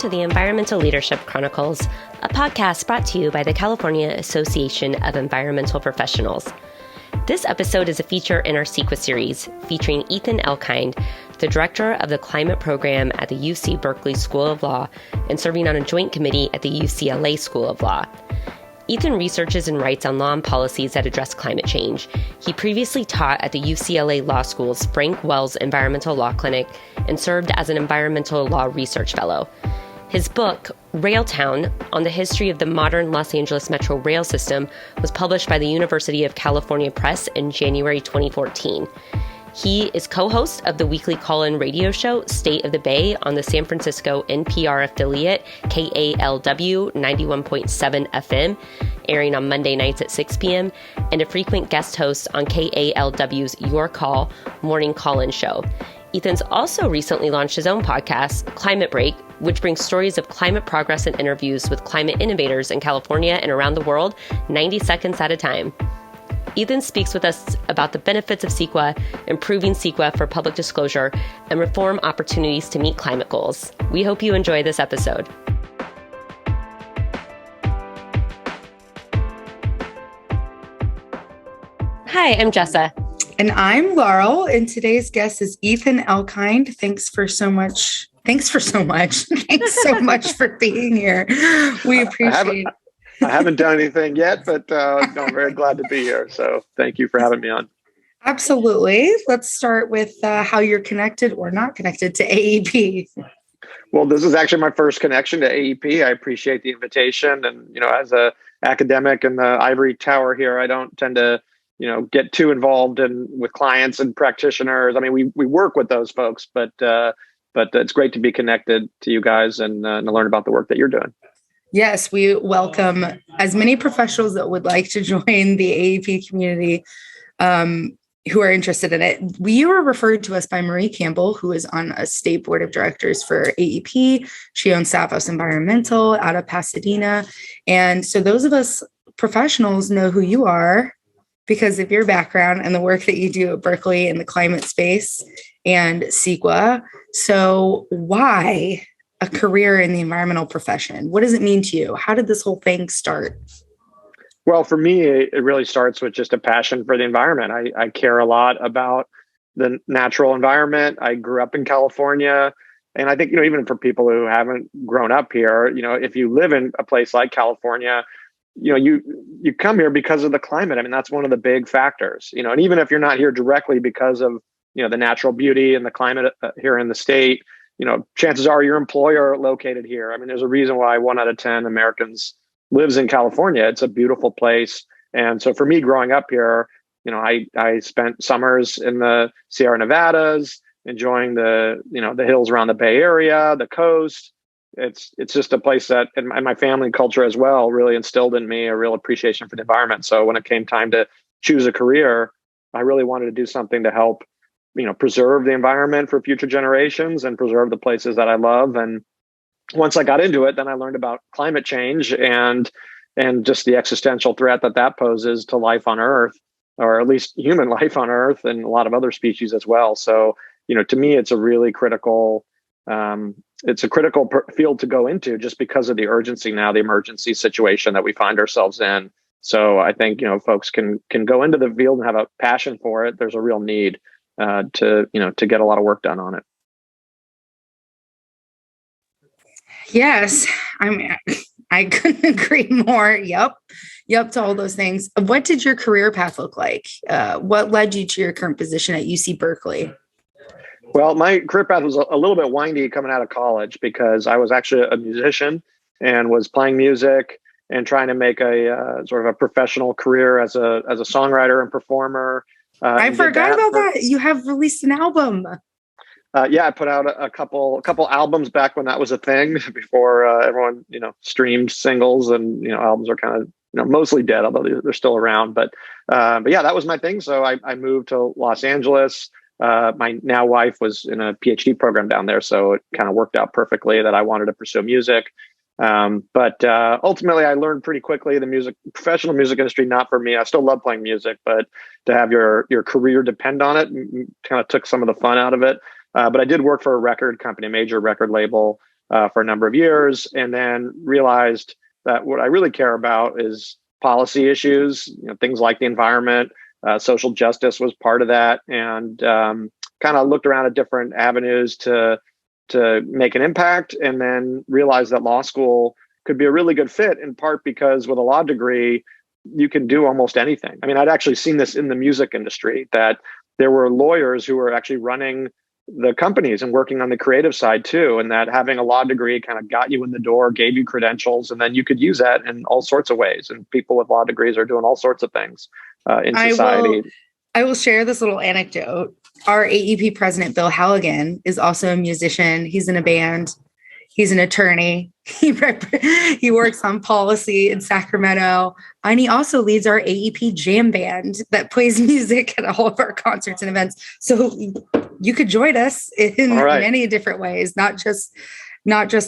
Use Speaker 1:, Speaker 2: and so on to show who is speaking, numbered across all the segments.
Speaker 1: to the Environmental Leadership Chronicles, a podcast brought to you by the California Association of Environmental Professionals. This episode is a feature in our CEQA Series featuring Ethan Elkind, the director of the climate program at the UC Berkeley School of Law and serving on a joint committee at the UCLA School of Law. Ethan researches and writes on law and policies that address climate change. He previously taught at the UCLA Law School's Frank Wells Environmental Law Clinic and served as an environmental law research fellow. His book, Railtown, on the history of the modern Los Angeles Metro rail system, was published by the University of California Press in January 2014. He is co-host of the weekly call-in radio show, State of the Bay, on the San Francisco NPR affiliate, KALW 91.7 FM, airing on Monday nights at 6 p.m., and a frequent guest host on KALW's Your Call morning call-in show. Ethan's also recently launched his own podcast, Climate Break, which brings stories of climate progress and interviews with climate innovators in California and around the world, 90 seconds at a time. Ethan speaks with us about the benefits of CEQA, improving CEQA for public disclosure, and reform opportunities to meet climate goals. We hope you enjoy this episode. Hi, I'm Jessa.
Speaker 2: And I'm Laurel, and today's guest is Ethan Elkind. Thanks so much. Thanks so much for being here. We appreciate it.
Speaker 3: I haven't done anything yet, but I'm very glad to be here. So thank you for having me on.
Speaker 2: Absolutely. Let's start with how you're connected or not connected to AEP.
Speaker 3: Well, this is actually my first connection to AEP. I appreciate the invitation. And, as a academic in the ivory tower here, I don't tend to, get too involved with clients and practitioners. I mean, we work with those folks, but it's great to be connected to you guys and to learn about the work that you're doing.
Speaker 2: Yes, we welcome as many professionals that would like to join the AEP community who are interested in it. We were referred to us by Marie Campbell, who is on a state board of directors for AEP. She owns Savos Environmental out of Pasadena. And so those of us professionals know who you are because of your background and the work that you do at Berkeley in the climate space and CEQA. So why a career in the environmental profession? What does it mean to you? How did this whole thing start?
Speaker 3: Well, for me, it really starts with just a passion for the environment. I care a lot about the natural environment. I grew up in California. And I think, even for people who haven't grown up here, if you live in a place like California, you come here because of the climate. I mean, that's one of the big factors, and even if you're not here directly because of, the natural beauty and the climate here in the state, chances are your employer located here. I mean, there's a reason why 1 out of 10 Americans lives in California. It's a beautiful place. And so for me growing up here, I spent summers in the Sierra Nevadas, enjoying the hills around the Bay Area, the coast. It's just a place that, and my family culture as well, really instilled in me a real appreciation for the environment. So when it came time to choose a career, I really wanted to do something to help preserve the environment for future generations and preserve the places that I love. And once I got into it, then I learned about climate change and just the existential threat that poses to life on Earth, or at least human life on Earth and a lot of other species as well. So, to me, it's a really critical, field to go into just because of the urgency now, the emergency situation that we find ourselves in. So I think, folks can go into the field and have a passion for it. There's a real need to get a lot of work done on it.
Speaker 2: Yes, I couldn't agree more. Yep, to all those things. What did your career path look like? What led you to your current position at UC Berkeley?
Speaker 3: Well, my career path was a little bit windy coming out of college because I was actually a musician and was playing music and trying to make a sort of a professional career as a songwriter and performer.
Speaker 2: I forgot about that. You have released an album.
Speaker 3: I put out a couple albums back when that was a thing before everyone, streamed singles and, albums are kind of, mostly dead, although they're still around. But yeah, that was my thing. So I moved to Los Angeles. My now wife was in a PhD program down there. So it kind of worked out perfectly that I wanted to pursue music. But ultimately, I learned pretty quickly the professional music industry, not for me. I still love playing music, but to have your career depend on it kind of took some of the fun out of it. But I did work for a record company, a major record label, for a number of years, and then realized that what I really care about is policy issues, things like the environment. Social justice was part of that, and kind of looked around at different avenues to make an impact, and then realized that law school could be a really good fit, in part because with a law degree, you can do almost anything. I mean, I'd actually seen this in the music industry, that there were lawyers who were actually running the companies and working on the creative side too, and that having a law degree kind of got you in the door, gave you credentials, and then you could use that in all sorts of ways. And people with law degrees are doing all sorts of things in society.
Speaker 2: I will share this little anecdote. Our AEP president, Bill Halligan, is also a musician. He's in a band. He's an attorney. He works on policy in Sacramento. And he also leads our AEP jam band that plays music at all of our concerts and events. So you could join us in many different ways, not just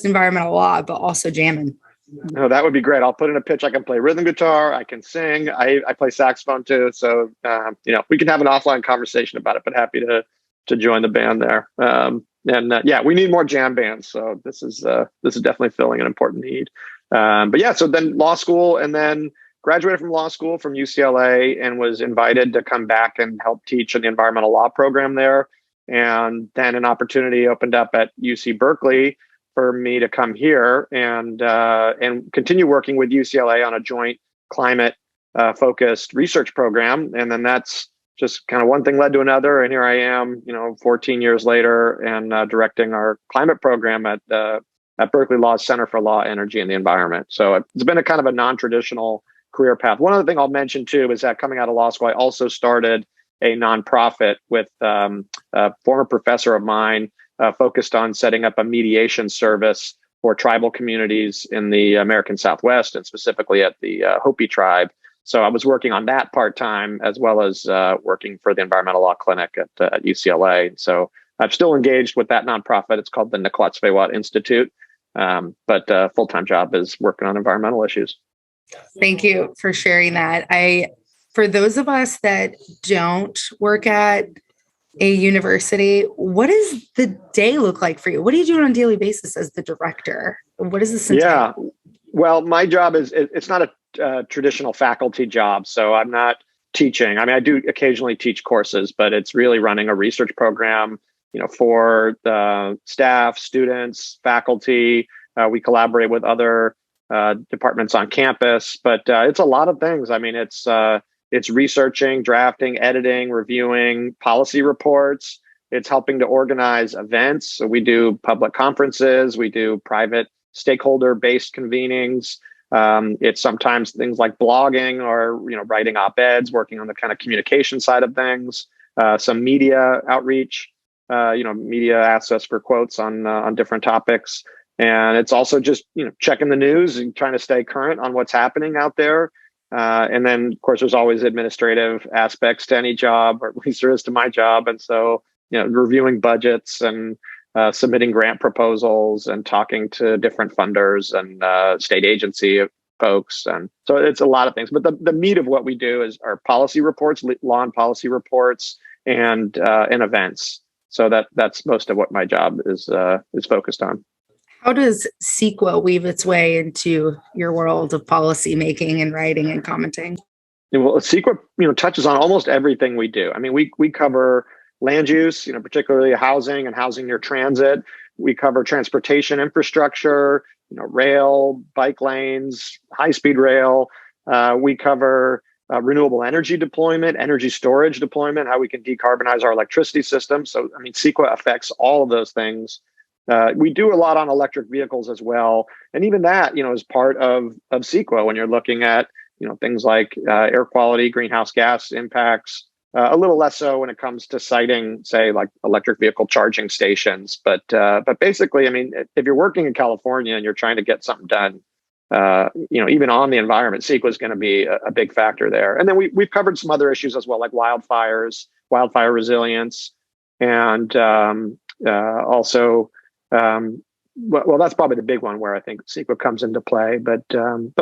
Speaker 2: environmental law, but also jamming.
Speaker 3: No, that would be great. I'll put in a pitch. I can play rhythm guitar. I can sing. I play saxophone too. So, we can have an offline conversation about it, but happy to join the band there. We need more jam bands. So this is definitely filling an important need. So then law school, and then graduated from law school from UCLA, and was invited to come back and help teach in the environmental law program there. And then an opportunity opened up at UC Berkeley for me to come here and continue working with UCLA on a joint climate focused research program. And then that's just kind of one thing led to another. And here I am, 14 years later, and directing our climate program at Berkeley Law's Center for Law, Energy, and the Environment. So it's been a kind of a non-traditional career path. One other thing I'll mention too is that coming out of law school, I also started a nonprofit with a former professor of mine, focused on setting up a mediation service for tribal communities in the American Southwest, and specifically at the Hopi tribe. So I was working on that part-time, as well as working for the Environmental Law Clinic at UCLA. So I'm still engaged with that nonprofit. It's called the Naquatsvewat Institute. But full-time job is working on environmental issues.
Speaker 2: Thank you for sharing that. For those of us that don't work at a university, what does the day look like for you? What do you do on a daily basis as the director? What does this entail?
Speaker 3: Yeah, well, my job it's not a traditional faculty job, so I'm not teaching. I mean, I do occasionally teach courses, but it's really running a research program, for the staff, students, faculty. We collaborate with other departments on campus, but it's a lot of things. I mean, it's researching, drafting, editing, reviewing policy reports. It's helping to organize events. So we do public conferences, we do private stakeholder-based convenings. It's sometimes things like blogging or writing op-eds, working on the kind of communication side of things. Some media outreach. Media asks us for quotes on different topics, and it's also just checking the news and trying to stay current on what's happening out there. And then, of course, there's always administrative aspects to any job, or at least there is to my job. And so, reviewing budgets and submitting grant proposals and talking to different funders and state agency folks. And so it's a lot of things. But the meat of what we do is our policy reports, law and policy reports, and events. So that's most of what my job is focused on.
Speaker 2: How does CEQA weave its way into your world of policy making and writing and commenting?
Speaker 3: Well, CEQA, touches on almost everything we do. I mean, we cover land use, particularly housing and housing near transit. We cover transportation infrastructure, rail, bike lanes, high-speed rail. We cover renewable energy deployment, energy storage deployment, how we can decarbonize our electricity system. So, I mean, CEQA affects all of those things. We do a lot on electric vehicles as well. And even that, is part of CEQA when you're looking at, things like air quality, greenhouse gas impacts, a little less so when it comes to citing, say, like electric vehicle charging stations. But basically, I mean, if you're working in California and you're trying to get something done, even on the environment, CEQA is going to be a big factor there. And then we've covered some other issues as well, like wildfires, wildfire resilience, and also, well, that's probably the big one where I think CEQA comes into play, but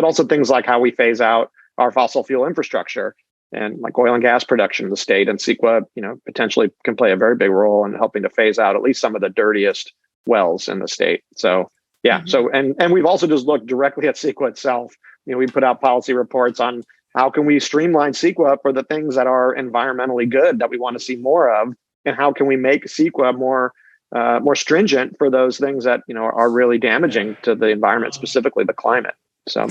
Speaker 3: also things like how we phase out our fossil fuel infrastructure and like oil and gas production in the state. And CEQA, potentially can play a very big role in helping to phase out at least some of the dirtiest wells in the state. So Yeah.
Speaker 2: Mhm.
Speaker 3: So, and we've also just looked directly at CEQA itself. We put out policy reports on how can we streamline CEQA for the things that are environmentally good that we want to see more of, and how can we make CEQA more stringent for those things that are really damaging to the environment, specifically the climate. So,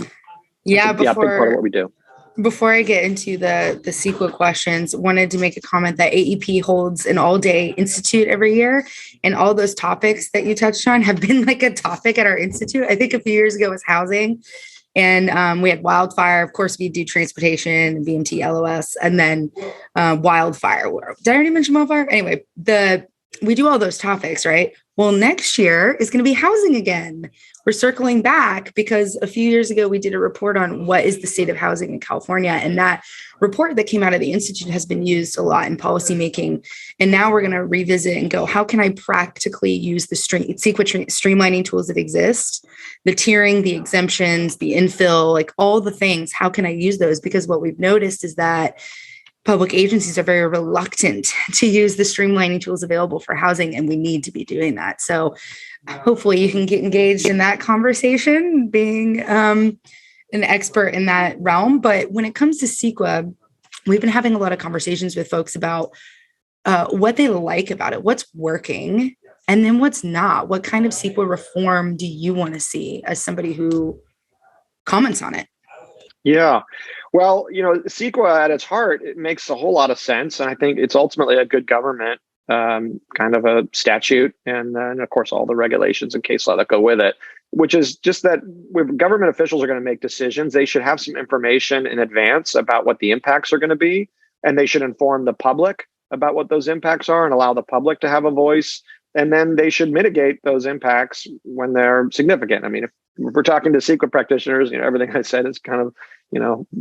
Speaker 2: Yeah,
Speaker 3: big part of what we do.
Speaker 2: Before I get into the CEQA questions, wanted to make a comment that AEP holds an all-day institute every year, and all those topics that you touched on have been like a topic at our institute. I think a few years ago was housing, and we had wildfire. Of course, we do transportation, BMT, LOS, and then wildfire. Did I already mention wildfire? Anyway, we do all those topics, right? Well, next year is going to be housing again. We're circling back because a few years ago, we did a report on what is the state of housing in California. And that report that came out of the Institute has been used a lot in policymaking. And now we're going to revisit and go, how can I practically use the CEQA streamlining tools that exist, the tiering, the exemptions, the infill, like all the things, how can I use those? Because what we've noticed is that public agencies are very reluctant to use the streamlining tools available for housing, and we need to be doing that. So hopefully you can get engaged in that conversation, being an expert in that realm. But when it comes to CEQA, we've been having a lot of conversations with folks about what they like about it, what's working, and then what's not. What kind of CEQA reform do you want to see as somebody who comments on it?
Speaker 3: Yeah. Well, CEQA at its heart, it makes a whole lot of sense. And I think it's ultimately a good government kind of a statute. And then, of course, all the regulations and case law that go with it, which is just that when government officials are going to make decisions, they should have some information in advance about what the impacts are going to be. And they should inform the public about what those impacts are and allow the public to have a voice. And then they should mitigate those impacts when they're significant. I mean, if we're talking to CEQA practitioners, everything I said is kind of,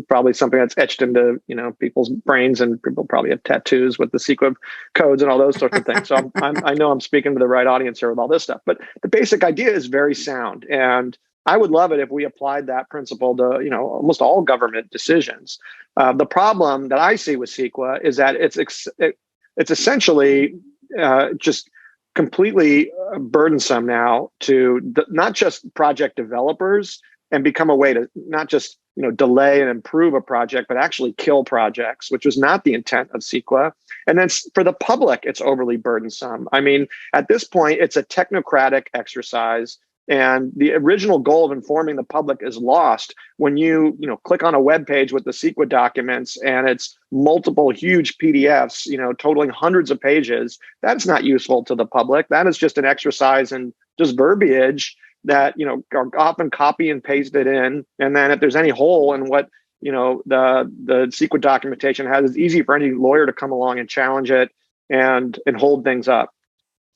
Speaker 3: probably something that's etched into, people's brains, and people probably have tattoos with the CEQA codes and all those sorts of things. So I know I'm speaking to the right audience here with all this stuff, but the basic idea is very sound. And I would love it if we applied that principle to, almost all government decisions. The problem that I see with CEQA is that it's essentially just completely burdensome now to not just project developers, and become a way to not just delay and improve a project, but actually kill projects, which was not the intent of CEQA. And then for the public, it's overly burdensome. I mean, at this point, it's a technocratic exercise, and the original goal of informing the public is lost when you click on a web page with the CEQA documents and it's multiple huge PDFs, totaling hundreds of pages. That's not useful to the public. That is just an exercise in just verbiage that are often copy and pasted in. And then if there's any hole in what the CEQA documentation has, it's easy for any lawyer to come along and challenge it and hold things up.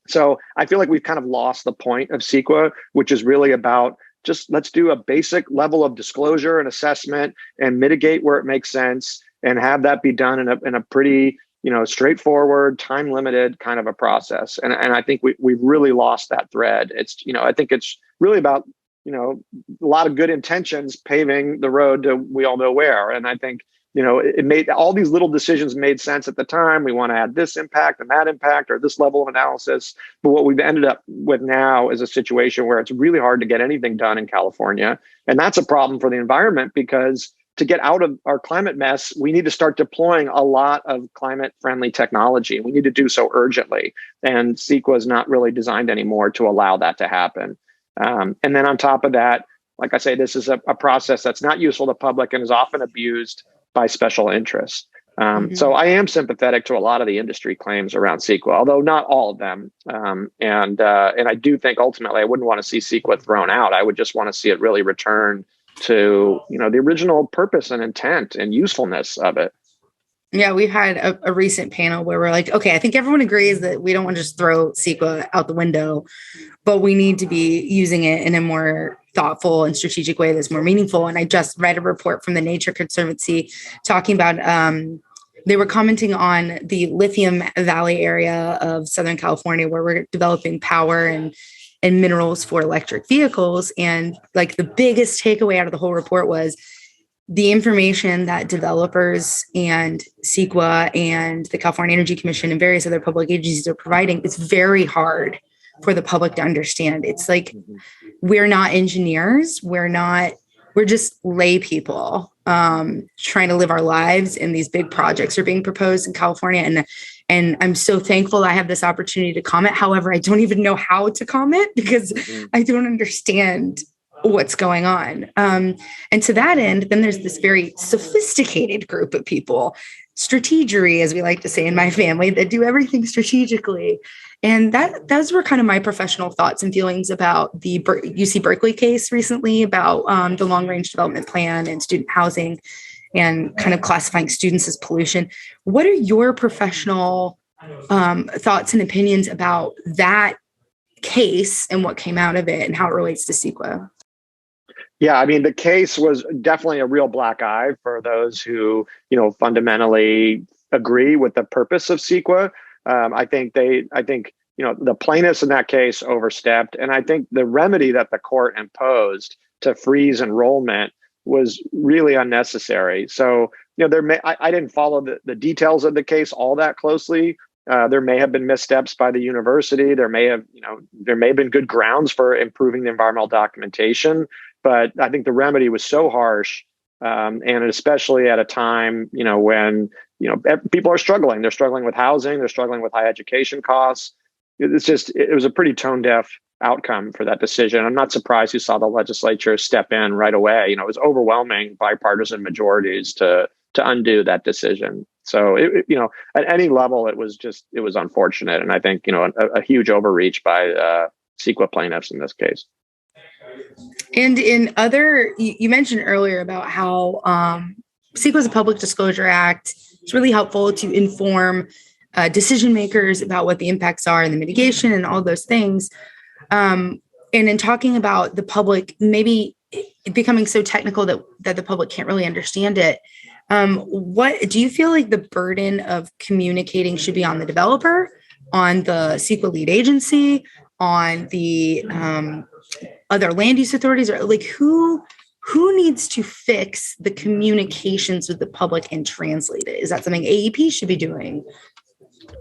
Speaker 3: So I feel like we've kind of lost the point of CEQA, which is really about just let's do a basic level of disclosure and assessment and mitigate where it makes sense, and have that be done in a pretty straightforward, time limited kind of a process. And I think we've really lost that thread. It's I think it's really about a lot of good intentions paving the road to we all know where. And I think it made all these little decisions made sense at the time. We want to add this impact and that impact, or this level of analysis. But what we've ended up with now is a situation where it's really hard to get anything done in California. And that's a problem for the environment, because to get out of our climate mess, we need to start deploying a lot of climate-friendly technology. We need to do so urgently. And CEQA is not really designed anymore to allow that to happen. And then on top of that, like I say, this is a process that's not useful to the public and is often abused by special interests. So I am sympathetic to a lot of the industry claims around CEQA, although not all of them. And I do think ultimately I wouldn't want to see CEQA thrown out. I would just want to see it really return to the original purpose and intent and usefulness of it.
Speaker 2: Yeah, we've had a recent panel where we're like, okay, I think everyone agrees that we don't want to just throw CEQA out the window, but we need to be using it in a more thoughtful and strategic way that's more meaningful. And I just read a report from the Nature Conservancy talking about, they were commenting on the Lithium Valley area of Southern California, where we're developing power and minerals for electric vehicles. And like the biggest takeaway out of the whole report was the information that developers and CEQA and the California Energy Commission and various other public agencies are providing is very hard for the public to understand. It's like, we're not engineers. We're just lay people trying to live our lives, and these big projects are being proposed in California. And I'm so thankful I have this opportunity to comment. However, I don't even know how to comment because I don't understand what's going on. And to that end, then there's this very sophisticated group of people, strategery, as we like to say in my family, that do everything strategically. And those were kind of my professional thoughts and feelings about the UC Berkeley case recently about the long range development plan and student housing and kind of classifying students as pollution. What are your professional thoughts and opinions about that case and what came out of it and how it relates to CEQA?
Speaker 3: Yeah, I mean, the case was definitely a real black eye for those who, fundamentally agree with the purpose of CEQA. I think the plaintiffs in that case overstepped. And I think the remedy that the court imposed to freeze enrollment was really unnecessary. So, I didn't follow the details of the case all that closely. There may have been missteps by the university. There may have been good grounds for improving the environmental documentation. But I think the remedy was so harsh, and especially at a time, when people are struggling. They're struggling with housing. They're struggling with high education costs. It was a pretty tone deaf outcome for that decision. I'm not surprised you saw the legislature step in right away. It was overwhelming bipartisan majorities to undo that decision. So at any level, it was unfortunate, and I think a huge overreach by CEQA plaintiffs in this case.
Speaker 2: And you mentioned earlier about how CEQA is a public disclosure act. It's really helpful to inform decision makers about what the impacts are and the mitigation and all those things. And in talking about the public, maybe becoming so technical that the public can't really understand it. What do you feel like the burden of communicating should be on the developer, on the CEQA lead agency, on the other land use authorities, or like who needs to fix the communications with the public and translate it? Is that something AEP should be doing?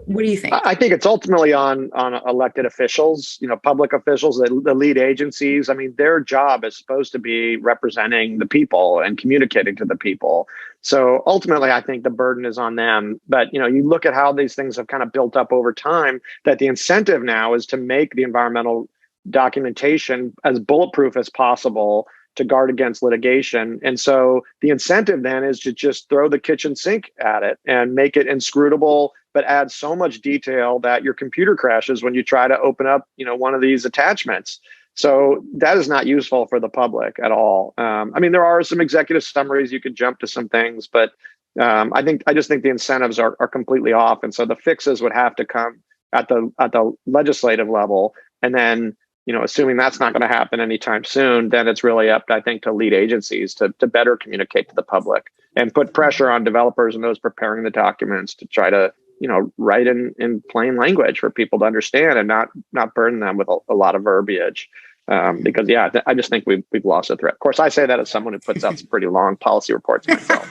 Speaker 2: What do you think?
Speaker 3: I think it's ultimately on elected officials, public officials, the lead agencies. I mean, their job is supposed to be representing the people and communicating to the people. So ultimately, I think the burden is on them. But, you look at how these things have kind of built up over time, that the incentive now is to make the environmental documentation as bulletproof as possible to guard against litigation. And so the incentive then is to just throw the kitchen sink at it and make it inscrutable, but add so much detail that your computer crashes when you try to open up, one of these attachments. So that is not useful for the public at all. I mean, there are some executive summaries, you could jump to some things, but I just think the incentives are completely off. And so the fixes would have to come at the legislative level. And then, assuming that's not going to happen anytime soon, then it's really up, I think, to lead agencies to better communicate to the public and put pressure on developers and those preparing the documents to try to, write in plain language for people to understand and not burden them with a lot of verbiage. Because, I just think we've lost a thread. Of course, I say that as someone who puts out some pretty long policy reports myself,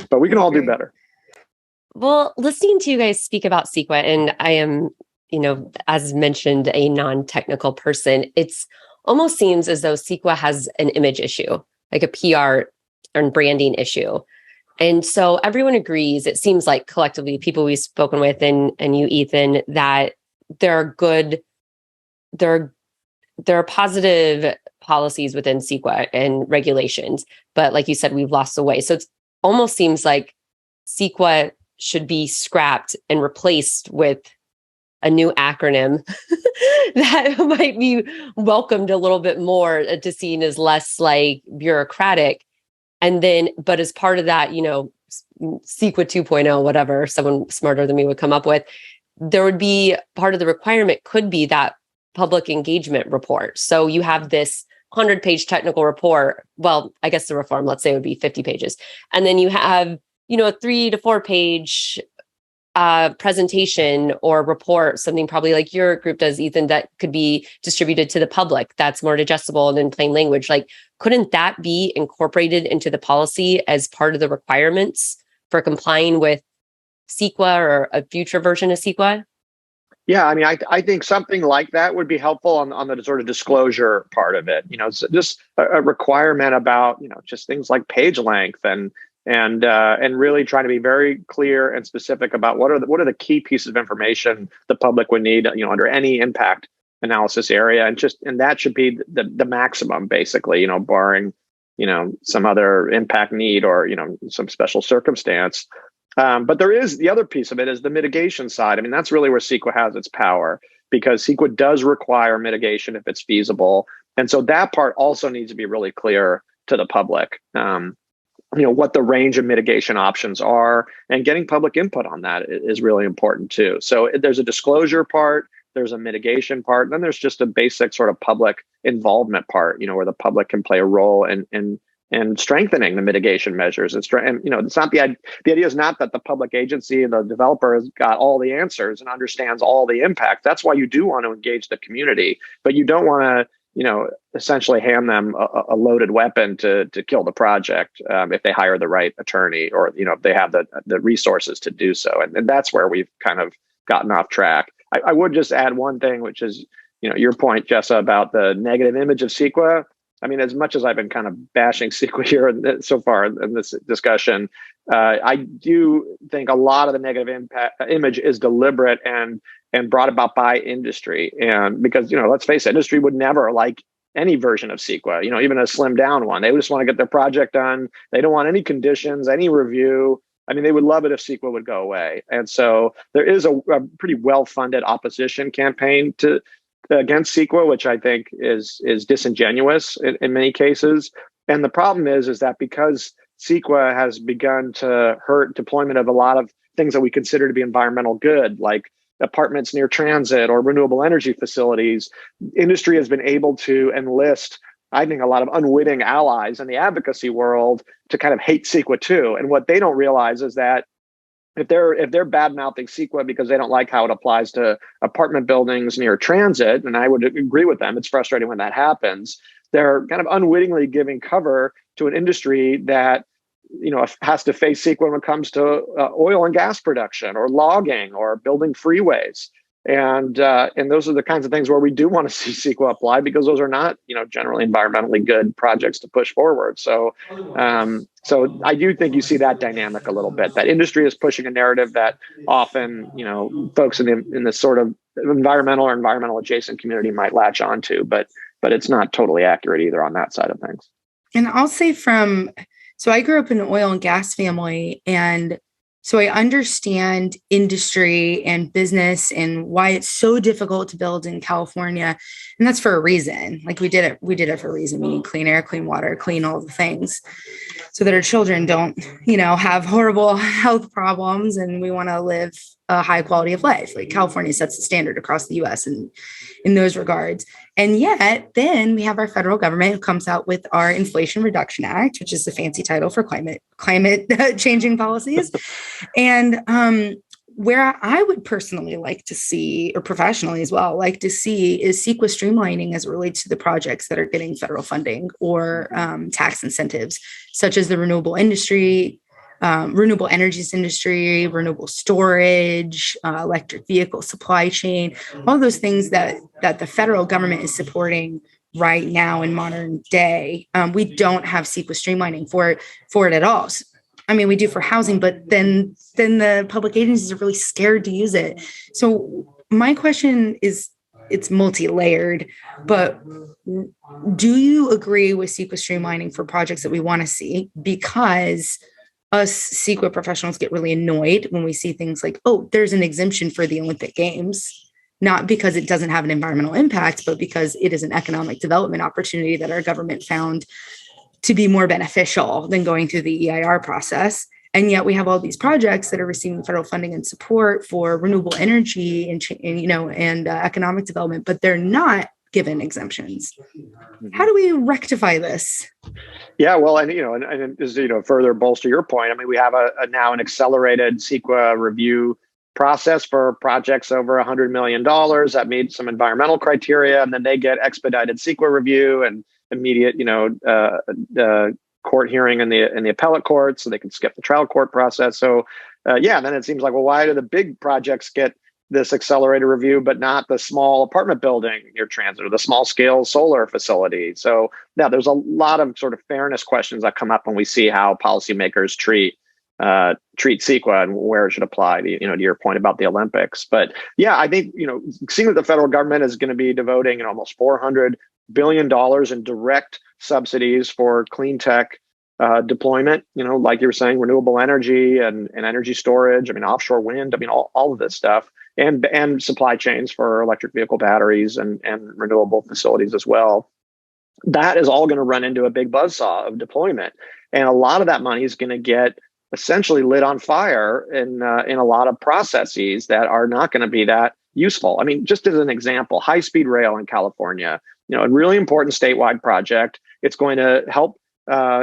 Speaker 3: but we can all do better.
Speaker 1: Well, listening to you guys speak about CEQA, and I am, as mentioned, a non-technical person, it's almost seems as though CEQA has an image issue, like a PR and branding issue. And so everyone agrees, it seems like collectively, people we've spoken with and you, Ethan, that there are positive policies within CEQA and regulations, but like you said, we've lost the way. So it almost seems like CEQA should be scrapped and replaced with a new acronym that might be welcomed a little bit more to seen as less like bureaucratic. And then, but as part of that, CEQA 2.0, whatever someone smarter than me would come up with, there would be part of the requirement could be that public engagement report. So you have this 100-page technical report. Well, I guess the reform, let's say, would be 50 pages. And then you have, a 3 to 4 page presentation or report, something probably like your group does, Ethan, that could be distributed to the public that's more digestible and in plain language. Like, couldn't that be incorporated into the policy as part of the requirements for complying with CEQA or a future version of CEQA?
Speaker 3: Yeah, I mean, I think something like that would be helpful on the sort of disclosure part of it. It's just a requirement about just things like page length and really trying to be very clear and specific about what are the key pieces of information the public would need under any impact analysis area, and that should be the maximum, basically, barring some other impact need or some special circumstance. But there is the other piece of it is the mitigation side. I mean, that's really where CEQA has its power, because CEQA does require mitigation if it's feasible. And so that part also needs to be really clear to the public, what the range of mitigation options are, and getting public input on that is really important too. So there's a disclosure part, there's a mitigation part, and then there's just a basic sort of public involvement part, where the public can play a role in strengthening the mitigation measures. It's not the idea is not that the public agency and the developer has got all the answers and understands all the impact. That's why you do want to engage the community, but you don't want to essentially hand them a loaded weapon to kill the project if they hire the right attorney, or if they have the resources to do so. And that's where we've kind of gotten off track. I would just add one thing, which is your point, Jessa, about the negative image of CEQA. I mean, as much as I've been kind of bashing CEQA here so far in this discussion, I do think a lot of the negative image is deliberate and brought about by industry. And because, let's face it, industry would never like any version of CEQA, even a slimmed down one. They just want to get their project done. They don't want any conditions, any review. I mean, they would love it if CEQA would go away. And so there is a pretty well-funded opposition campaign against CEQA, which I think is disingenuous in many cases. And the problem is that because CEQA has begun to hurt deployment of a lot of things that we consider to be environmental good, like apartments near transit or renewable energy facilities, industry has been able to enlist, I think, a lot of unwitting allies in the advocacy world to kind of hate CEQA too. And what they don't realize is that if they're bad-mouthing CEQA because they don't like how it applies to apartment buildings near transit, and I would agree with them, it's frustrating when that happens, they're kind of unwittingly giving cover to an industry that has to face CEQA when it comes to oil and gas production or logging or building freeways. And those are the kinds of things where we do want to see CEQA apply, because those are not, generally environmentally good projects to push forward. So I do think you see that dynamic a little bit. That industry is pushing a narrative that often, folks in this sort of environmental or environmental adjacent community might latch onto, but it's not totally accurate either on that side of things.
Speaker 2: And I'll say so I grew up in an oil and gas family, and so I understand industry and business and why it's so difficult to build in California. And that's for a reason. Like we did it for a reason. We need clean air, clean water, clean all the things so that our children don't, have horrible health problems, and we want to live a high quality of life. Like California sets the standard across the US and in those regards. And yet then we have our federal government who comes out with our Inflation Reduction Act, which is the fancy title for climate changing policies. And where I would personally like to see, or professionally as well, like to see, is CEQA streamlining as it relates to the projects that are getting federal funding or tax incentives, such as the renewable energies industry, renewable storage, electric vehicle supply chain, all those things that the federal government is supporting right now in modern day. We don't have CEQA streamlining for it at all. I mean, we do for housing, but then the public agencies are really scared to use it. So my question is, it's multi-layered, but do you agree with CEQA streamlining for projects that we want to see? Because us CEQA professionals get really annoyed when we see things like, oh, there's an exemption for the Olympic Games, not because it doesn't have an environmental impact, but because it is an economic development opportunity that our government found to be more beneficial than going through the EIR process. And yet we have all these projects that are receiving federal funding and support for renewable energy and economic development, but they're not given exemptions. How do we rectify this?
Speaker 3: Yeah, well, and as further bolster your point, I mean, we have now an accelerated CEQA review process for projects over $100 million that meet some environmental criteria, and then they get expedited CEQA review and immediate, court hearing in the appellate court, so they can skip the trial court process. So, then it seems like, well, why do the big projects get this accelerated review, but not the small apartment building near transit or the small scale solar facility. So yeah, there's a lot of sort of fairness questions that come up when we see how policymakers treat CEQA and where it should apply to, to your point about the Olympics. But yeah, I think, seeing that the federal government is going to be devoting almost $400 billion in direct subsidies for clean tech deployment, like you were saying, renewable energy and energy storage, offshore wind, all of this stuff, and supply chains for electric vehicle batteries and renewable facilities as well. That is all going to run into a big buzzsaw of deployment. And a lot of that money is going to get essentially lit on fire in a lot of processes that are not going to be that useful. Just as an example, high-speed rail in California, a really important statewide project. It's going to help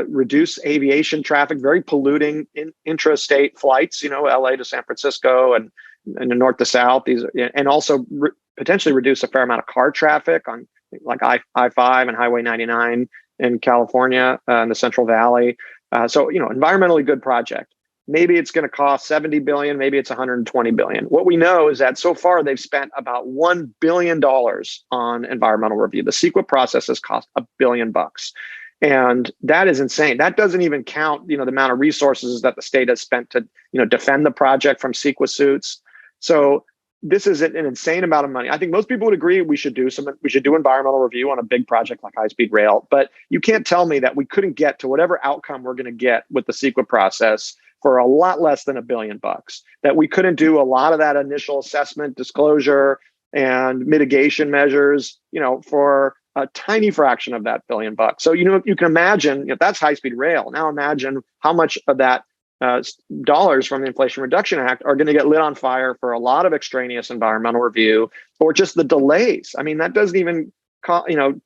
Speaker 3: reduce aviation traffic, very polluting intrastate flights, LA to San Francisco and north to south, and also potentially reduce a fair amount of car traffic on like I-5 and Highway 99 in California in the Central Valley. So, environmentally good project. Maybe it's going to cost $70 billion, maybe it's $120 billion. What we know is that so far they've spent about $1 billion on environmental review. The CEQA process has cost $1 billion. And that is insane. That doesn't even count, the amount of resources that the state has spent to, defend the project from CEQA suits. So this is an insane amount of money. I think most people would agree we should do environmental review on a big project like high-speed rail. But you can't tell me that we couldn't get to whatever outcome we're going to get with the CEQA process for a lot less than $1 billion. That we couldn't do a lot of that initial assessment, disclosure, and mitigation measures, for a tiny fraction of that $1 billion. So, you can imagine if that's high-speed rail. Now imagine how much of that dollars from the Inflation Reduction Act are going to get lit on fire for a lot of extraneous environmental review, or just the delays. That doesn't even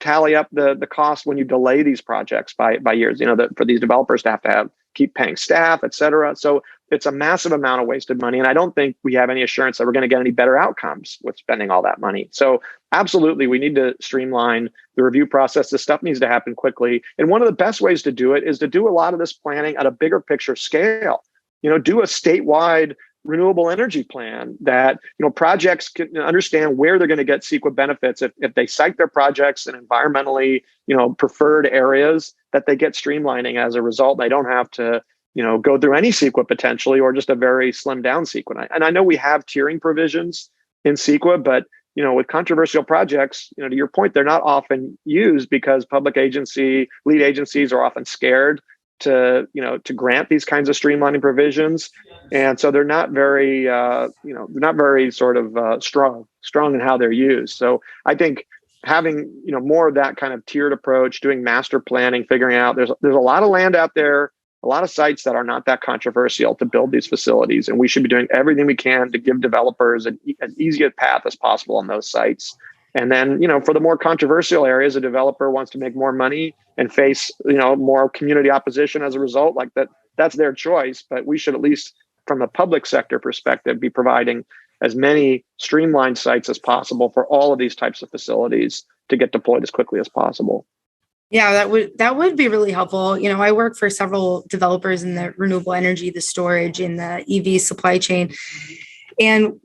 Speaker 3: tally up the cost when you delay these projects by years. For these developers to keep paying staff, et cetera. So it's a massive amount of wasted money, and I don't think we have any assurance that we're going to get any better outcomes with spending all that money. So absolutely, we need to streamline the review process. This stuff needs to happen quickly. And one of the best ways to do it is to do a lot of this planning at a bigger picture scale. Do a statewide renewable energy plan that, projects can understand where they're going to get CEQA benefits if they site their projects in environmentally, preferred areas, that they get streamlining as a result. They don't have to, go through any CEQA potentially, or just a very slimmed down CEQA. And I know we have tiering provisions in CEQA, but with controversial projects, to your point, they're not often used because lead agencies are often scared to grant these kinds of streamlining provisions. And so they're not very, sort of strong in how they're used. So I think having, more of that kind of tiered approach, doing master planning, figuring out there's a lot of land out there, a lot of sites that are not that controversial to build these facilities. And we should be doing everything we can to give developers as easy a path as possible on those sites. And then, for the more controversial areas, a developer wants to make more money and face, more community opposition as a result, like that's their choice. But we should, at least from a public sector perspective, be providing as many streamlined sites as possible for all of these types of facilities to get deployed as quickly as possible.
Speaker 2: Yeah, that would be really helpful. I work for several developers in the renewable energy, the storage, and the EV supply chain. And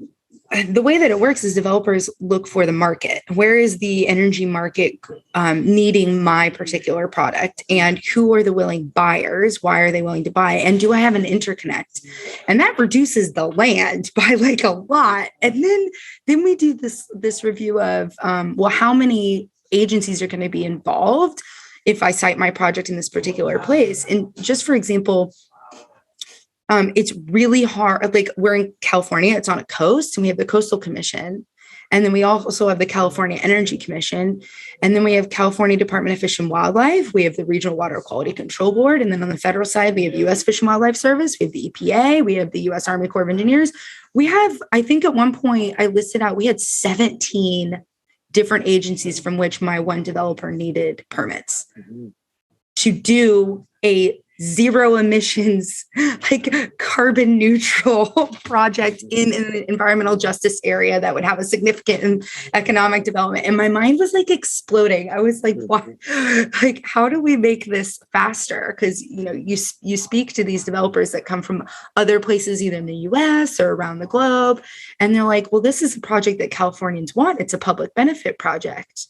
Speaker 2: the way that it works is developers look for the market. Where is the energy market needing my particular product? And who are the willing buyers? Why are they willing to buy? And do I have an interconnect? And that reduces the land by like a lot. And then we do this review of, how many agencies are going to be involved if I site my project in this particular place. And just for example, it's really hard. Like, we're in California, it's on a coast, and we have the Coastal Commission. And then we also have the California Energy Commission. And then we have California Department of Fish and Wildlife. We have the Regional Water Quality Control Board. And then on the federal side, we have U.S. Fish and Wildlife Service. We have the EPA. We have the U.S. Army Corps of Engineers. We have, I think at one point I listed out, we had 17 different agencies from which my one developer needed permits to do a zero emissions, like carbon neutral project in an environmental justice area that would have a significant economic development. And my mind was like exploding. I was like, why? Like, how do we make this faster? Because, you know, you speak to these developers that come from other places, either in the US or around the globe. And they're like, well, this is a project that Californians want. It's a public benefit project.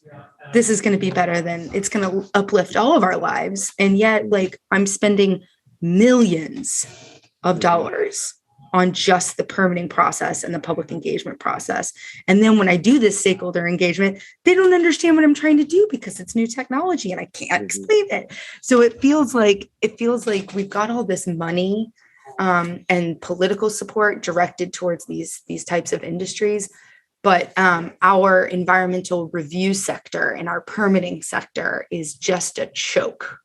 Speaker 2: This is going to be better than, it's going to uplift all of our lives. And yet, like, I'm spending millions of dollars on just the permitting process and the public engagement process. And then when I do this stakeholder engagement, they don't understand what I'm trying to do because it's new technology and I can't explain it. So it feels like we've got all this money and political support directed towards these types of industries. But our environmental review sector and our permitting sector is just a choke.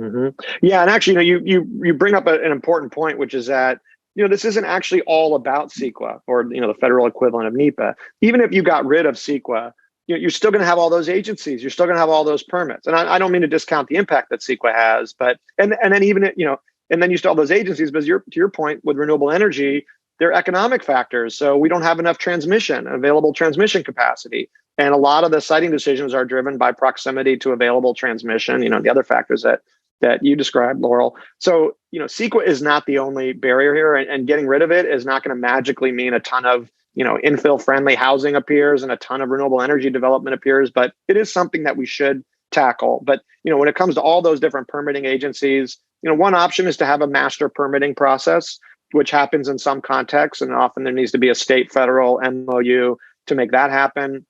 Speaker 3: Mm-hmm. Yeah, and actually, you know, you bring up an important point, which is that, you know, this isn't actually all about CEQA or, you know, the federal equivalent of NEPA. Even if you got rid of CEQA, you know, you're still going to have all those agencies. You're still going to have all those permits. And I don't mean to discount the impact that CEQA has, but and then even, you know, and then you still have those agencies. But to your point with renewable energy, they're economic factors. So we don't have enough available transmission capacity. And a lot of the siting decisions are driven by proximity to available transmission, you know, the other factors that you described, Laurel. So, you know, CEQA is not the only barrier here, and getting rid of it is not going to magically mean a ton of, you know, infill friendly housing appears and a ton of renewable energy development appears, but it is something that we should tackle. But, you know, when it comes to all those different permitting agencies, you know, one option is to have a master permitting process, which happens in some contexts, and often there needs to be a state-federal MOU to make that happen.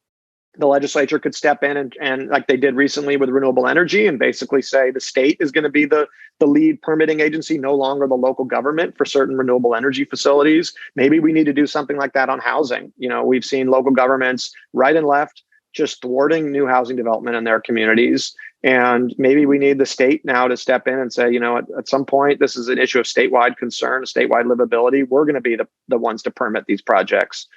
Speaker 3: The legislature could step in and like they did recently with renewable energy, and basically say the state is going to be the lead permitting agency, no longer the local government for certain renewable energy facilities. Maybe we need to do something like that on housing. You know, we've seen local governments right and left just thwarting new housing development in their communities. And maybe we need the state now to step in and say, you know, at some point, this is an issue of statewide concern, statewide livability. We're going to be the ones to permit these projects,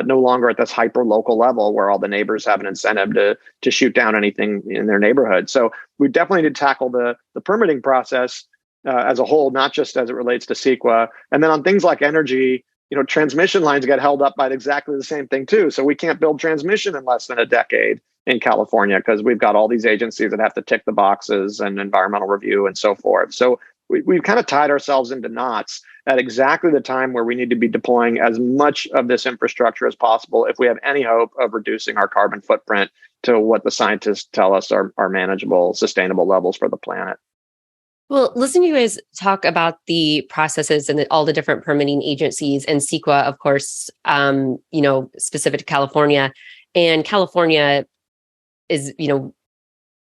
Speaker 3: no longer at this hyper local level where all the neighbors have an incentive to shoot down anything in their neighborhood. So we definitely need to tackle the permitting process as a whole, not just as it relates to CEQA. And then on things like energy, you know, transmission lines get held up by exactly the same thing too. So we can't build transmission in less than a decade in California because we've got all these agencies that have to tick the boxes and environmental review and so forth. So we've kind of tied ourselves into knots at exactly the time where we need to be deploying as much of this infrastructure as possible if we have any hope of reducing our carbon footprint to what the scientists tell us are manageable, sustainable levels for the planet.
Speaker 1: Well, listening to you guys talk about the processes and all the different permitting agencies and CEQA, of course, you know, specific to California, and California is, you know,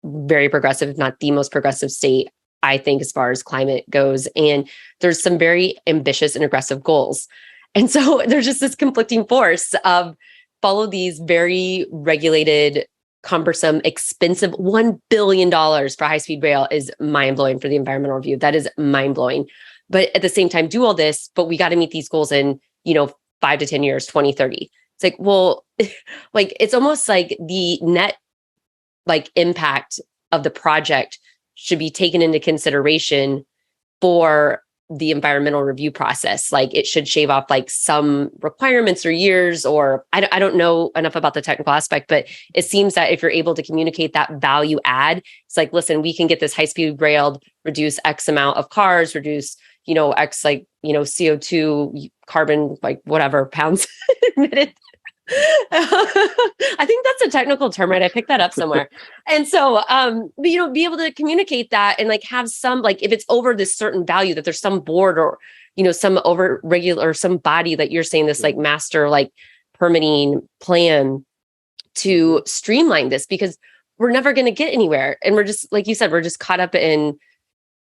Speaker 1: very progressive, if not the most progressive state, I think, as far as climate goes. And there's some very ambitious and aggressive goals. And so there's just this conflicting force of follow these very regulated, cumbersome, expensive $1 billion for high-speed rail is mind-blowing for the environmental review. That is mind-blowing. But at the same time, do all this, but we got to meet these goals in, you know, 5 to 10 years, 2030. It's like, well, like, it's almost like the net, like, impact of the project should be taken into consideration for the environmental review process. Like, it should shave off like some requirements or years, or I don't know enough about the technical aspect, but it seems that if you're able to communicate that value add, it's like, listen, we can get this high speed railed, reduce X amount of cars, reduce, you know, X, like, you know, CO2 carbon, like whatever pounds emitted. I think that's a technical term, right? I picked that up somewhere. And so, but, you know, be able to communicate that and like have some, like, if it's over this certain value, that there's some board or, you know, some over regular or some body that you're saying this like master, like permitting plan to streamline this, because we're never going to get anywhere. And we're just, like you said, we're just caught up in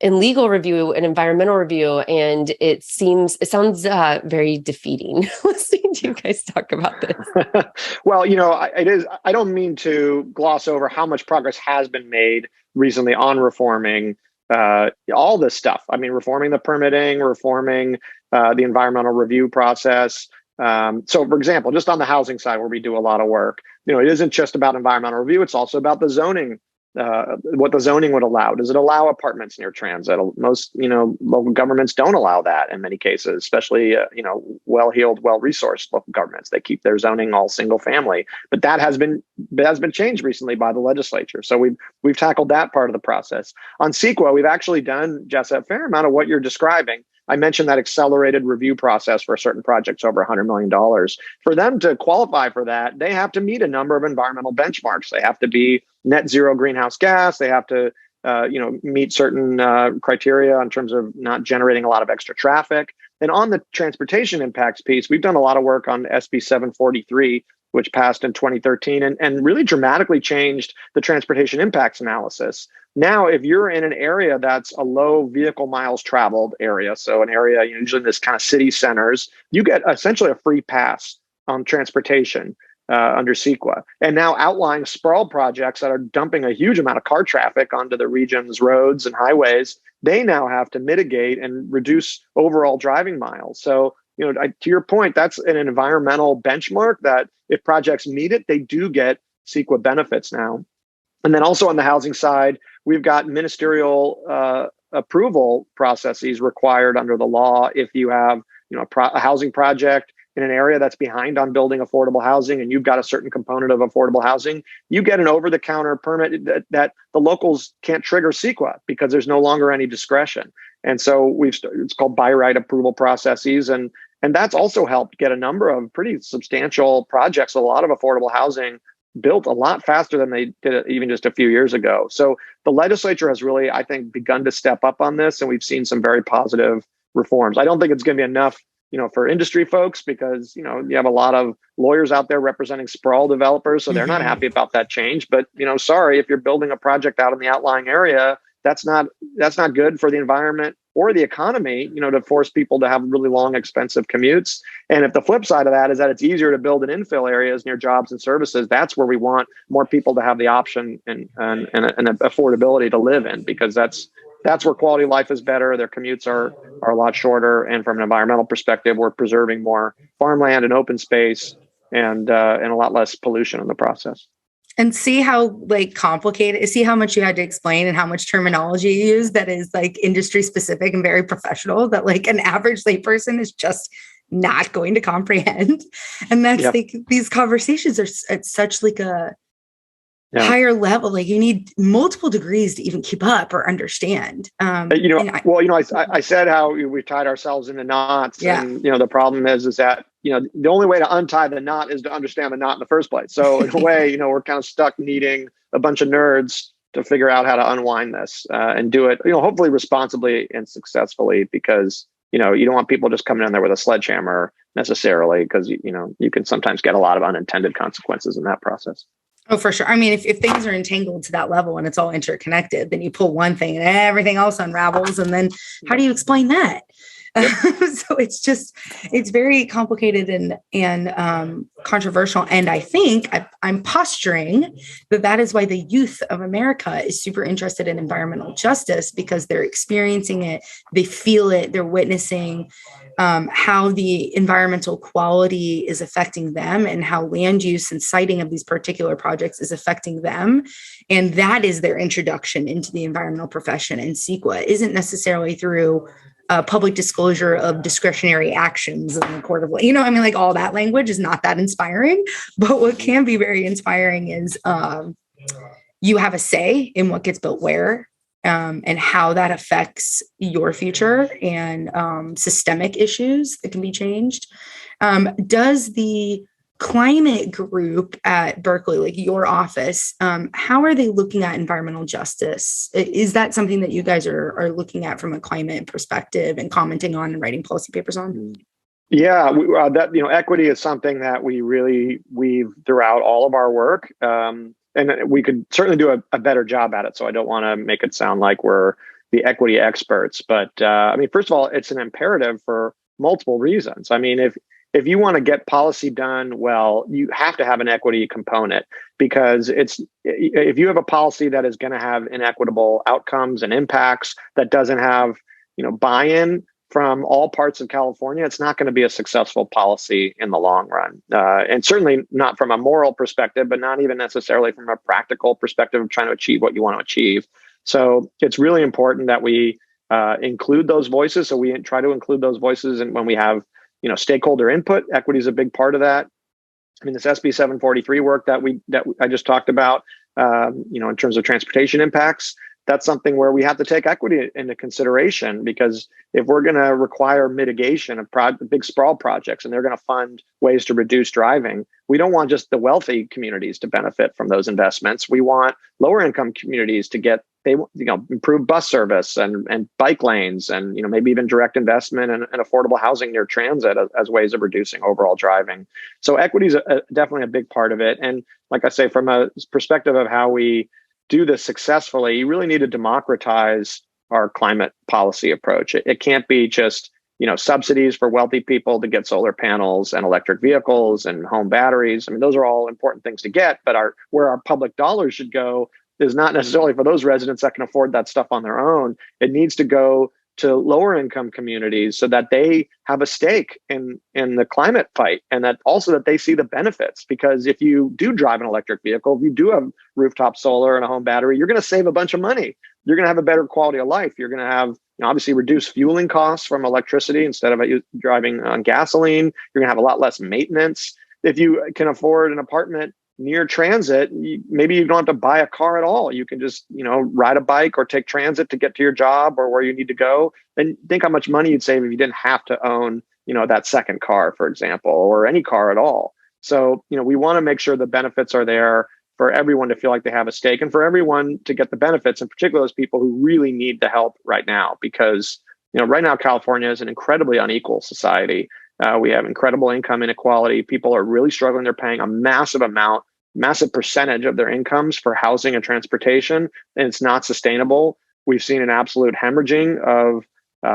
Speaker 1: legal review and environmental review. And it sounds very defeating listening to you guys talk about this.
Speaker 3: Well, you know, it is. I don't mean to gloss over how much progress has been made recently on reforming all this stuff. I mean, reforming the permitting, reforming the environmental review process. So, for example, just on the housing side where we do a lot of work, you know, it isn't just about environmental review. It's also about the zoning what the zoning would allow. Does it allow apartments near transit? Most, local governments don't allow that in many cases, especially, well-heeled, well-resourced local governments. They keep their zoning all single family, but that has been changed recently by the legislature. So we've tackled that part of the process. On CEQA, we've actually done, Jess, a fair amount of what you're describing. I mentioned that accelerated review process for certain projects over $100 million. For them to qualify for that, they have to meet a number of environmental benchmarks. They have to be net zero greenhouse gas. They have to, meet certain criteria in terms of not generating a lot of extra traffic. And on the transportation impacts piece, we've done a lot of work on SB 743, which passed in 2013 and really dramatically changed the transportation impacts analysis. Now, if you're in an area that's a low vehicle miles traveled area, so an area usually in this kind of city centers, you get essentially a free pass on transportation under CEQA. And now outlying sprawl projects that are dumping a huge amount of car traffic onto the region's roads and highways, they now have to mitigate and reduce overall driving miles. So, to your point, that's an environmental benchmark that if projects meet it, they do get CEQA benefits now. And then also on the housing side, we've got ministerial approval processes required under the law. If you have, a housing project in an area that's behind on building affordable housing and you've got a certain component of affordable housing, you get an over-the-counter permit that the locals can't trigger CEQA because there's no longer any discretion. And so it's called by right approval processes. And that's also helped get a number of pretty substantial projects, a lot of affordable housing built a lot faster than they did even just a few years ago. So the legislature has really, I think, begun to step up on this, and we've seen some very positive reforms. I don't think it's going to be enough, for industry folks, because, you have a lot of lawyers out there representing sprawl developers, so they're not happy about that change. But, sorry, if you're building a project out in the outlying area, that's not good for the environment or the economy, to force people to have really long, expensive commutes. And if the flip side of that is that it's easier to build in infill areas near jobs and services, that's where we want more people to have the option and affordability to live in, because that's where quality of life is better. Their commutes are a lot shorter. And from an environmental perspective, we're preserving more farmland and open space and a lot less pollution in the process.
Speaker 2: And see how complicated, see how much you had to explain and how much terminology you use that is industry specific and very professional that an average layperson is just not going to comprehend. And that's these conversations are at such a higher level. You need multiple degrees to even keep up or understand.
Speaker 3: I said how we tied ourselves into knots. Yeah. And, the problem is that, the only way to untie the knot is to understand the knot in the first place. So in a way, we're kind of stuck needing a bunch of nerds to figure out how to unwind this and do it, hopefully responsibly and successfully, because, you don't want people just coming in there with a sledgehammer necessarily, because, you can sometimes get a lot of unintended consequences in that process.
Speaker 2: Oh, for sure. I mean, if things are entangled to that level and it's all interconnected, then you pull one thing and everything else unravels. And then how do you explain that? Yep. So it's very complicated and controversial. And I think I'm posturing that is why the youth of America is super interested in environmental justice, because they're experiencing it, they feel it, they're witnessing how the environmental quality is affecting them and how land use and siting of these particular projects is affecting them. And that is their introduction into the environmental profession. And CEQA isn't necessarily through public disclosure of discretionary actions in the court of law. All that language is not that inspiring. But what can be very inspiring is you have a say in what gets built where, and how that affects your future and systemic issues that can be changed. Does the climate group at Berkeley, your office, how are they looking at environmental justice? Is that something that you guys are looking at from a climate perspective and commenting on and writing policy papers on?
Speaker 3: Yeah, equity is something that we really weave throughout all of our work. And we could certainly do a better job at it. So I don't want to make it sound like we're the equity experts. But first of all, it's an imperative for multiple reasons. If you want to get policy done well, you have to have an equity component, because if you have a policy that is going to have inequitable outcomes and impacts, that doesn't have buy-in from all parts of California, it's not going to be a successful policy in the long run. And certainly not from a moral perspective, but not even necessarily from a practical perspective of trying to achieve what you want to achieve. So it's really important that we include those voices. So we try to include those voices. And when we have, stakeholder input, equity is a big part of that. I mean, this SB 743 work that I just talked about, in terms of transportation impacts, that's something where we have to take equity into consideration, because if we're going to require mitigation of big sprawl projects and they're going to fund ways to reduce driving, we don't want just the wealthy communities to benefit from those investments. We want lower income communities to get improved bus service and bike lanes and maybe even direct investment and affordable housing near transit as ways of reducing overall driving. So equity is definitely a big part of it. And like I say, from a perspective of how we do this successfully, you really need to democratize our climate policy approach. It can't be just subsidies for wealthy people to get solar panels and electric vehicles and home batteries. I mean, those are all important things to get, but where our public dollars should go is not necessarily for those residents that can afford that stuff on their own. It needs to go to lower income communities so that they have a stake in the climate fight, and that also that they see the benefits. Because if you do drive an electric vehicle, if you do have rooftop solar and a home battery, you're going to save a bunch of money. You're going to have a better quality of life. You're going to have obviously reduced fueling costs from electricity instead of driving on gasoline. You're going to have a lot less maintenance. If you can afford an apartment near transit, maybe you don't have to buy a car at all. You can just, ride a bike or take transit to get to your job or where you need to go. And think how much money you'd save if you didn't have to own, that second car, for example, or any car at all. So, we want to make sure the benefits are there for everyone to feel like they have a stake, and for everyone to get the benefits, in particular those people who really need the help right now. Because, right now, California is an incredibly unequal society. We have incredible income inequality. People are really struggling. They're paying a massive percentage of their incomes for housing and transportation, and it's not sustainable. We've seen an absolute hemorrhaging of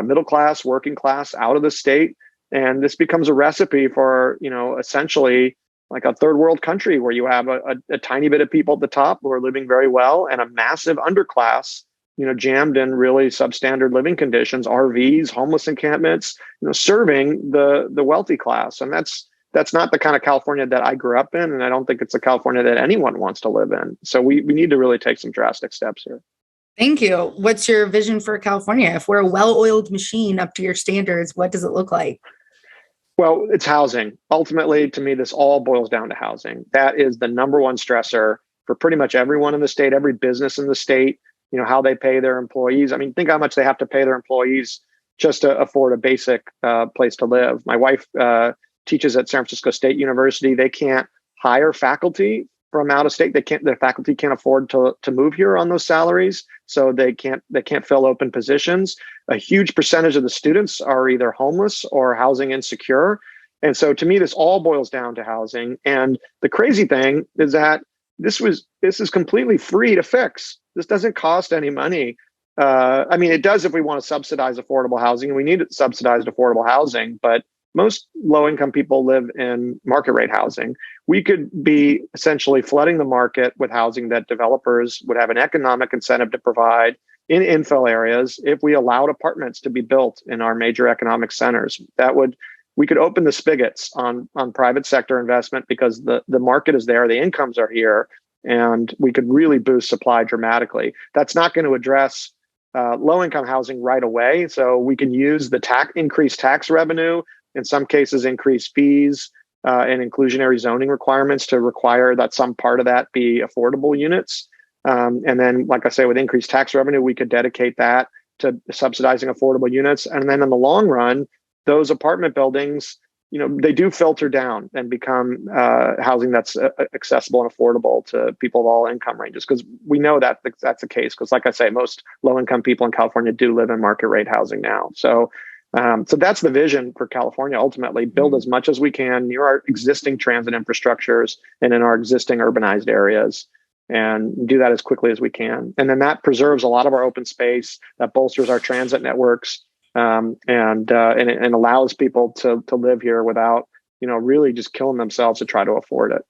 Speaker 3: middle class, working class out of the state. And this becomes a recipe for, essentially like a third world country where you have a tiny bit of people at the top who are living very well and a massive underclass, jammed in really substandard living conditions, RVs, homeless encampments, serving the wealthy class. And that's not the kind of California that I grew up in. And I don't think it's a California that anyone wants to live in. So we need to really take some drastic steps here.
Speaker 2: Thank you. What's your vision for California? If we're a well-oiled machine up to your standards, what does it look like?
Speaker 3: Well, it's housing. Ultimately, to me, this all boils down to housing. That is the number one stressor for pretty much everyone in the state, every business in the state, how they pay their employees. I mean, think how much they have to pay their employees just to afford a basic place to live. My wife teaches at San Francisco State University. They can't hire faculty from out of state. Their faculty can't afford to move here on those salaries. So they can't fill open positions. A huge percentage of the students are either homeless or housing insecure. And so to me, this all boils down to housing. And the crazy thing is that this is completely free to fix. This doesn't cost any money. I mean, it does if we want to subsidize affordable housing, and we need subsidized affordable housing, but most low-income people live in market rate housing. We could be essentially flooding the market with housing that developers would have an economic incentive to provide in infill areas if we allowed apartments to be built in our major economic centers. We could open the spigots on private sector investment because the market is there, the incomes are here, and we could really boost supply dramatically. That's not going to address low-income housing right away. So we can use the increased tax revenue, in some cases increase fees and inclusionary zoning requirements to require that some part of that be affordable units. And then, like I say, with increased tax revenue, we could dedicate that to subsidizing affordable units. And then in the long run, those apartment buildings, they do filter down and become housing that's accessible and affordable to people of all income ranges. Because we know that that's the case. Because like I say, most low-income people in California do live in market rate housing now. So that's the vision for California. Ultimately, build as much as we can near our existing transit infrastructures and in our existing urbanized areas, and do that as quickly as we can. And then that preserves a lot of our open space, that bolsters our transit networks, and allows people to live here without, really just killing themselves to try to afford it.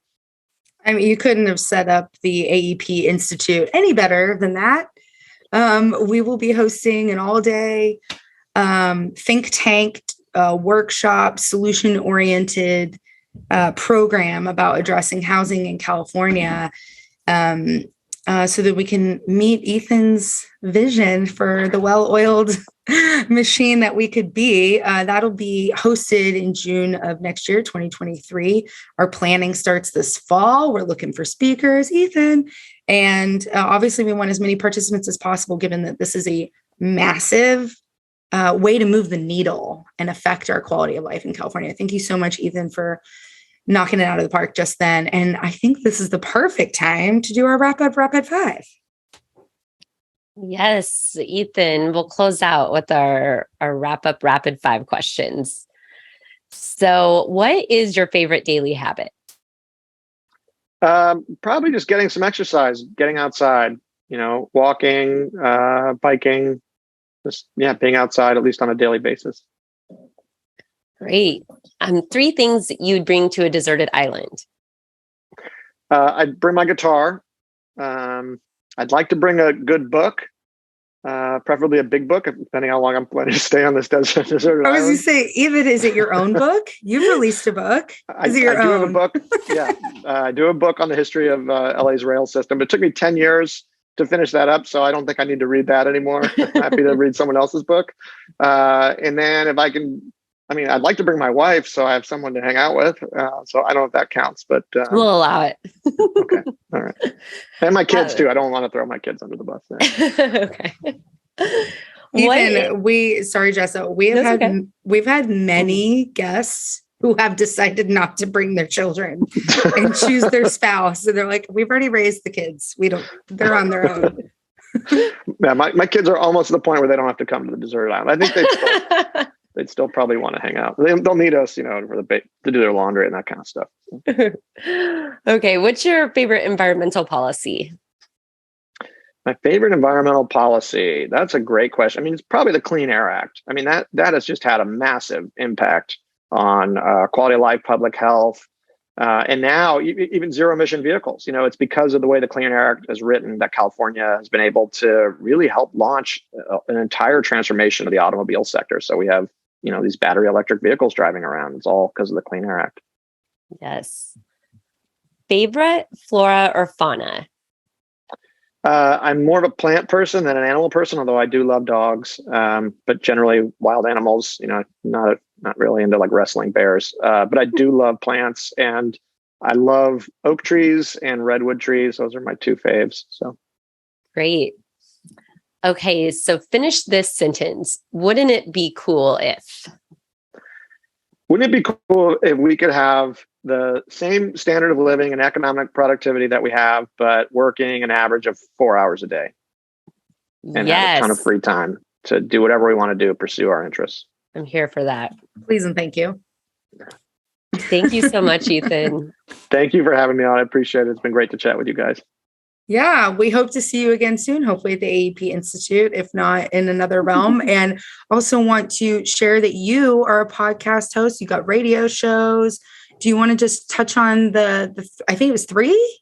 Speaker 2: I mean, you couldn't have set up the AEP Institute any better than that. We will be hosting an all-day think tank workshop, solution-oriented program about addressing housing in California, so that we can meet Ethan's vision for the well-oiled machine that we could be. That'll be hosted in June of next year, 2023. Our planning starts this fall. We're looking for speakers, Ethan. And obviously we want as many participants as possible, given that this is a massive way to move the needle and affect our quality of life in California. Thank you so much, Ethan, for knocking it out of the park just then. And I think this is the perfect time to do our wrap-up rapid five.
Speaker 1: Yes, Ethan, we'll close out with our wrap-up rapid five questions. So what is your favorite daily habit?
Speaker 3: Probably just getting some exercise, getting outside, walking, biking, being outside at least on a daily basis.
Speaker 1: Great. 3 things that you'd bring to a deserted island.
Speaker 3: I'd bring my guitar. I'd like to bring a good book, preferably a big book, depending how long I'm planning to stay on this deserted island.
Speaker 2: I was going to say, even is it your own book? You've released a book. Is it your own?
Speaker 3: I do have a book. Yeah, I do have a book on the history of LA's rail system. It took me 10 years to finish that up, so I don't think I need to read that anymore. I'm happy to read someone else's book. And then if I can, I'd like to bring my wife, so I have someone to hang out with. So I don't know if that counts, but
Speaker 1: we'll allow it.
Speaker 3: Okay, all right. And my kids too. I don't want to throw my kids under the bus there.
Speaker 1: Okay.
Speaker 2: Ethan, sorry, Jessa. We've had many guests who have decided not to bring their children and choose their spouse. So they're like, we've already raised the kids. They're on their own.
Speaker 3: Yeah, my kids are almost to the point where they don't have to come to the deserted island. I think they'd still probably want to hang out. They'll need us, to do their laundry and that kind of stuff.
Speaker 1: Okay. What's your favorite environmental policy?
Speaker 3: My favorite environmental policy. That's a great question. It's probably the Clean Air Act. That has just had a massive impact on quality of life, public health, and now even zero emission vehicles. It's because of the way the Clean Air Act is written that California has been able to really help launch an entire transformation of the automobile sector. So we have, these battery electric vehicles driving around. It's all because of the Clean Air Act.
Speaker 1: Yes. Favorite flora or fauna?
Speaker 3: I'm more of a plant person than an animal person, although I do love dogs. But generally wild animals, not really into like wrestling bears. But I do love plants, and I love oak trees and redwood trees. Those are my 2 faves. So
Speaker 1: great. Okay, so finish this sentence. Wouldn't it be cool if?
Speaker 3: Wouldn't it be cool if we could have the same standard of living and economic productivity that we have, but working an average of 4 hours a day and have a ton of free time to do whatever we want to do, pursue our interests?
Speaker 1: I'm here for that.
Speaker 2: Please and thank you.
Speaker 1: Thank you so much, Ethan.
Speaker 3: Thank you for having me on. I appreciate it. It's been great to chat with you guys.
Speaker 2: Yeah, we hope to see you again soon, hopefully at the AEP Institute, if not in another realm. And also want to share that you are a podcast host. You got radio shows. Do you want to just touch on the I think it was 3?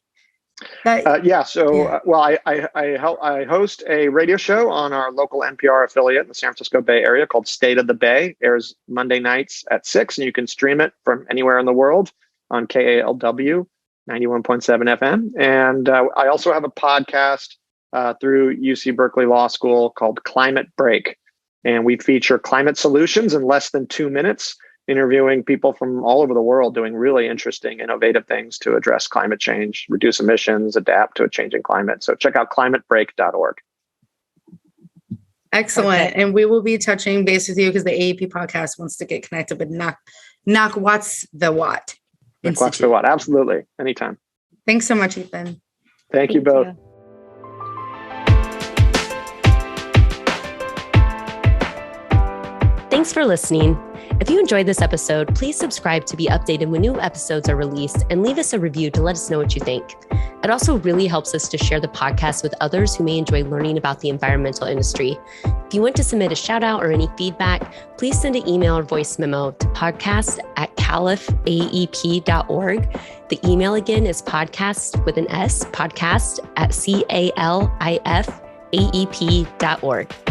Speaker 3: I host a radio show on our local NPR affiliate in the San Francisco Bay Area called State of the Bay. It airs Monday nights at 6, and you can stream it from anywhere in the world on KALW 91.7 FM. And I also have a podcast through UC Berkeley Law School called Climate Break. And we feature climate solutions in less than 2 minutes, interviewing people from all over the world doing really interesting, innovative things to address climate change, reduce emissions, adapt to a changing climate. So check out climatebreak.org.
Speaker 2: Excellent. Okay. And we will be touching base with you because the AEP podcast wants to get connected with Knock Watts the Watt.
Speaker 3: Watts the Watt. Absolutely. Anytime.
Speaker 2: Thanks so much, Ethan.
Speaker 3: Thank you both.
Speaker 1: Thanks for listening. If you enjoyed this episode, please subscribe to be updated when new episodes are released, and leave us a review to let us know what you think. It also really helps us to share the podcast with others who may enjoy learning about the environmental industry. If you want to submit a shout out or any feedback, please send an email or voice memo to podcast@califaep.org. The email again is podcast with an S, podcast@califaep.org.